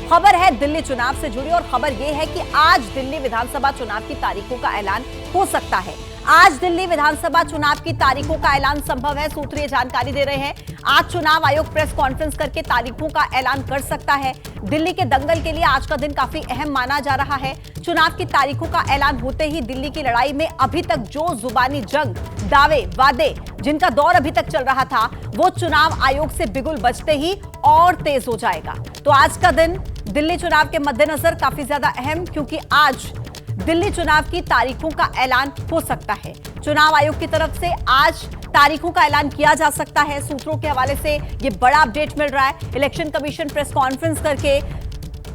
खबर है दिल्ली चुनाव से जुड़ी और खबर यह है कि आज दिल्ली विधानसभा चुनाव की तारीखों का ऐलान हो सकता है। आज दिल्ली विधानसभा चुनाव की तारीखों का ऐलान संभव है। सूत्र ये जानकारी दे रहे हैं। आज चुनाव आयोग प्रेस कॉन्फ्रेंस करके तारीखों का ऐलान कर सकता है। दिल्ली के दंगल के लिए आज का दिन काफी अहम माना जा रहा है। चुनाव की तारीखों का ऐलान होते ही दिल्ली की लड़ाई में अभी तक जो जुबानी जंग, दावे, वादे जिनका दौर अभी तक चल रहा था, वो चुनाव आयोग से बिगुल बजते ही और तेज हो जाएगा। तो आज का दिन दिल्ली चुनाव के मद्देनजर काफी ज्यादा अहम, क्योंकि आज दिल्ली चुनाव की तारीखों का ऐलान हो सकता है। चुनाव आयोग की तरफ से आज तारीखों का ऐलान किया जा सकता है। सूत्रों के हवाले से यह बड़ा अपडेट मिल रहा है। इलेक्शन कमीशन प्रेस कॉन्फ्रेंस करके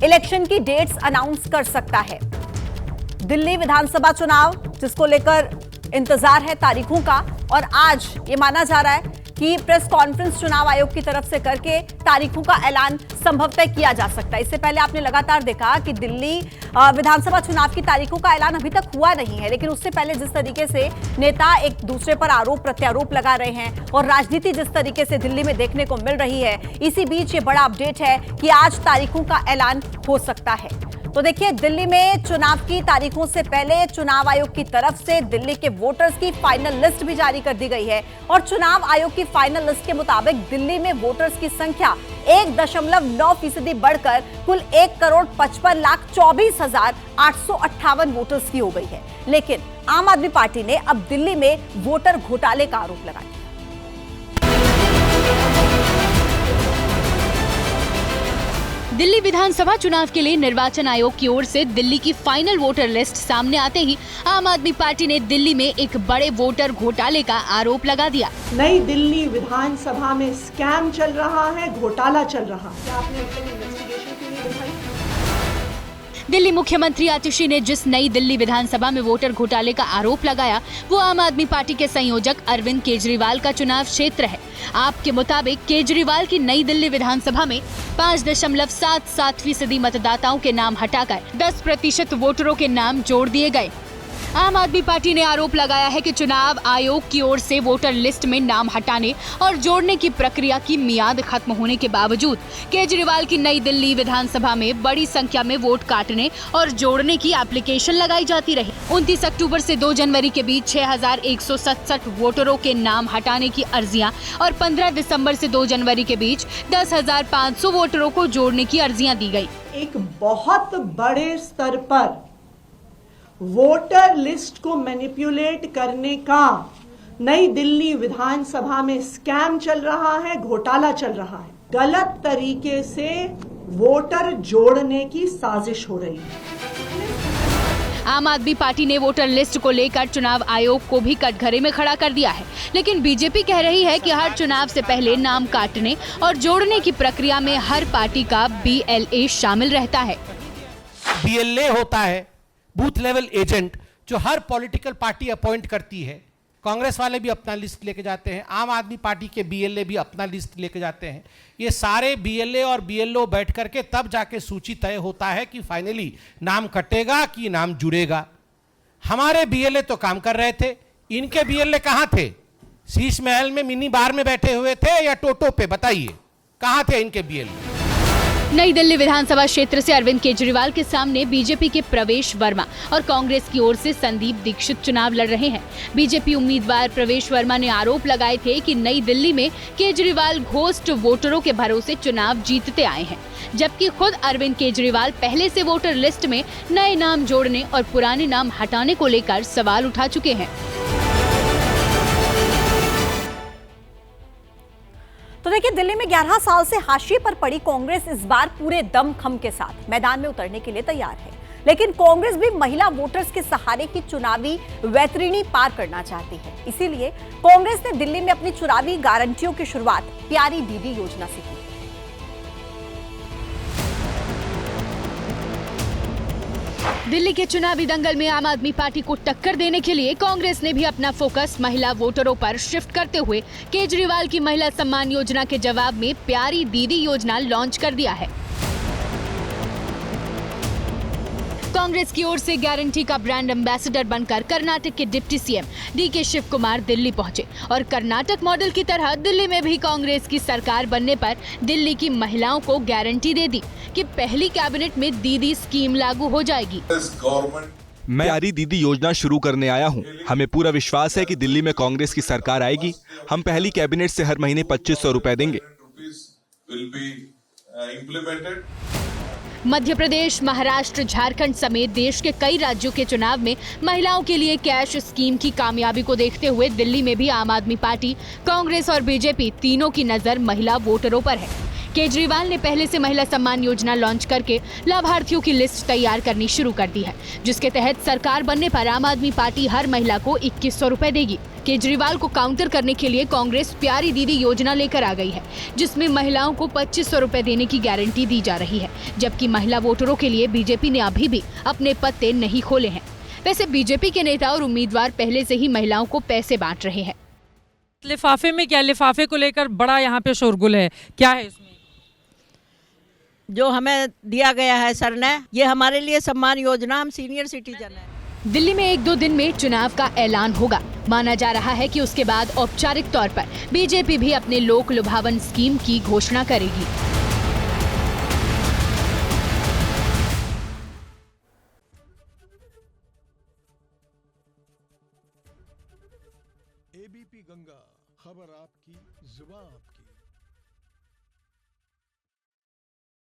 इलेक्शन की डेट्स अनाउंस कर सकता है। दिल्ली विधानसभा चुनाव जिसको लेकर इंतजार है तारीखों का, और आज ये माना जा रहा है कि प्रेस कॉन्फ्रेंस चुनाव आयोग की तरफ से करके तारीखों का ऐलान संभवतः किया जा सकता है। इससे पहले आपने लगातार देखा कि दिल्ली विधानसभा चुनाव की तारीखों का ऐलान अभी तक हुआ नहीं है, लेकिन उससे पहले जिस तरीके से नेता एक दूसरे पर आरोप प्रत्यारोप लगा रहे हैं और राजनीति जिस तरीके से दिल्ली में देखने को मिल रही है, इसी बीच ये बड़ा अपडेट है कि आज तारीखों का ऐलान हो सकता है। तो देखिए, दिल्ली में चुनाव की तारीखों से पहले चुनाव आयोग की तरफ से दिल्ली के वोटर्स की फाइनल लिस्ट भी जारी कर दी गई है और चुनाव आयोग की फाइनल लिस्ट के मुताबिक दिल्ली में वोटर्स की संख्या 1.9% बढ़कर कुल 1,55,24,858 वोटर्स की हो गई है। लेकिन आम आदमी पार्टी ने अब दिल्ली में वोटर घोटाले का आरोप लगाया। दिल्ली विधानसभा चुनाव के लिए निर्वाचन आयोग की ओर से दिल्ली की फाइनल वोटर लिस्ट सामने आते ही आम आदमी पार्टी ने दिल्ली में एक बड़े वोटर घोटाले का आरोप लगा दिया। नई दिल्ली विधानसभा में स्कैम चल रहा है, घोटाला चल रहा है। क्या आपने इन्वेस्टिगेशन क्यों नहीं दिखाई? दिल्ली मुख्यमंत्री आतिशी ने जिस नई दिल्ली विधानसभा में वोटर घोटाले का आरोप लगाया, वो आम आदमी पार्टी के संयोजक अरविंद केजरीवाल का चुनाव क्षेत्र है। आपके मुताबिक केजरीवाल की नई दिल्ली विधानसभा में 5.77% मतदाताओं के नाम हटाकर 10% वोटरों के नाम जोड़ दिए गए। आम आदमी पार्टी ने आरोप लगाया है कि चुनाव आयोग की ओर से वोटर लिस्ट में नाम हटाने और जोड़ने की प्रक्रिया की मियाद खत्म होने के बावजूद केजरीवाल की नई दिल्ली विधानसभा में बड़ी संख्या में वोट काटने और जोड़ने की एप्लीकेशन लगाई जाती रही। 29 अक्टूबर से 2 जनवरी के बीच 6,167 वोटरों के नाम हटाने की अर्जियां और 15 दिसंबर से 2 जनवरी के बीच 10,500 वोटरों को जोड़ने की अर्जियां दी गई। एक बहुत बड़े स्तर पर वोटर लिस्ट को मैनिपुलेट करने का नई दिल्ली विधानसभा में स्कैम चल रहा है, घोटाला चल रहा है। गलत तरीके से वोटर जोड़ने की साजिश हो रही है। आम आदमी पार्टी ने वोटर लिस्ट को लेकर चुनाव आयोग को भी कटघरे में खड़ा कर दिया है, लेकिन बीजेपी कह रही है कि हर चुनाव से पहले नाम काटने और जोड़ने की प्रक्रिया में हर पार्टी का BLA शामिल रहता है। BLA होता है बूथ लेवल एजेंट, जो हर पॉलिटिकल पार्टी अपॉइंट करती है। कांग्रेस वाले भी अपना लिस्ट लेके जाते हैं, आम आदमी पार्टी के BLA भी अपना लिस्ट लेके जाते हैं। ये सारे BLA और BLO बैठ करके तब जाके सूची तय होता है कि फाइनली नाम कटेगा कि नाम जुड़ेगा। हमारे BLA तो काम कर रहे थे, इनके BLA कहाँ थे? शीश महल में मिनी बार में बैठे हुए थे या टोटो पे? बताइए कहाँ थे इनके BLA? नई दिल्ली विधानसभा क्षेत्र से अरविंद केजरीवाल के सामने बीजेपी के प्रवेश वर्मा और कांग्रेस की ओर से संदीप दीक्षित चुनाव लड़ रहे हैं। बीजेपी उम्मीदवार प्रवेश वर्मा ने आरोप लगाए थे कि नई दिल्ली में केजरीवाल घोस्ट वोटरों के भरोसे चुनाव जीतते आए हैं, जबकि खुद अरविंद केजरीवाल पहले से वोटर लिस्ट में नए नाम जोड़ने और पुराने नाम हटाने को लेकर सवाल उठा चुके हैं। तो देखिए, दिल्ली में 11 साल से हाशिए पर पड़ी कांग्रेस इस बार पूरे दमखम के साथ मैदान में उतरने के लिए तैयार है, लेकिन कांग्रेस भी महिला वोटर्स के सहारे की चुनावी वैतरणी पार करना चाहती है। इसीलिए कांग्रेस ने दिल्ली में अपनी चुनावी गारंटियों की शुरुआत प्यारी दीदी योजना से की। दिल्ली के चुनावी दंगल में आम आदमी पार्टी को टक्कर देने के लिए कांग्रेस ने भी अपना फोकस महिला वोटरों पर शिफ्ट करते हुए केजरीवाल की महिला सम्मान योजना के जवाब में प्यारी दीदी योजना लॉन्च कर दिया है। कांग्रेस की ओर से गारंटी का ब्रांड एम्बेसडर बनकर कर्नाटक के deputy CM DK Shivakumar Delhi पहुंचे और कर्नाटक मॉडल की तरह दिल्ली में भी कांग्रेस की सरकार बनने पर दिल्ली की महिलाओं को गारंटी दे दी कि पहली कैबिनेट में दीदी स्कीम लागू हो जाएगी। मैं प्यारी दीदी योजना शुरू करने आया हूं। हमें पूरा विश्वास है कि दिल्ली में कांग्रेस की सरकार आएगी। हम पहली कैबिनेट से हर महीने 2500 रुपए देंगे। मध्य प्रदेश, महाराष्ट्र, झारखंड समेत देश के कई राज्यों के चुनाव में महिलाओं के लिए कैश स्कीम की कामयाबी को देखते हुए दिल्ली में भी आम आदमी पार्टी, कांग्रेस और बीजेपी तीनों की नजर महिला वोटरों पर है। केजरीवाल ने पहले से महिला सम्मान योजना लॉन्च करके लाभार्थियों की लिस्ट तैयार करनी शुरू कर दी है, जिसके तहत सरकार बनने पर आम आदमी पार्टी हर महिला को 2100 रुपए देगी। केजरीवाल को काउंटर करने के लिए कांग्रेस प्यारी दीदी योजना लेकर आ गई है, जिसमें महिलाओं को 2500 रुपए देने की गारंटी दी जा रही है, जबकि महिला वोटरों के लिए बीजेपी ने अभी भी अपने पत्ते नहीं खोले हैं। वैसे बीजेपी के नेता और उम्मीदवार पहले से ही महिलाओं को पैसे बांट रहे हैं। लिफाफे में क्या, लिफाफे को लेकर बड़ा यहाँ पे शोरगुल है, क्या है इसमें? जो हमें दिया गया है सर ने, ये हमारे लिए सम्मान योजना, हम सीनियर सिटीजन हैं। दिल्ली में 1-2 दिन में चुनाव का ऐलान होगा। माना जा रहा है कि उसके बाद औपचारिक तौर पर बीजेपी भी अपने लोक लुभावन स्कीम की घोषणा करेगी। एबीपी गंगा, खबर आपकी, जुबान आपकी।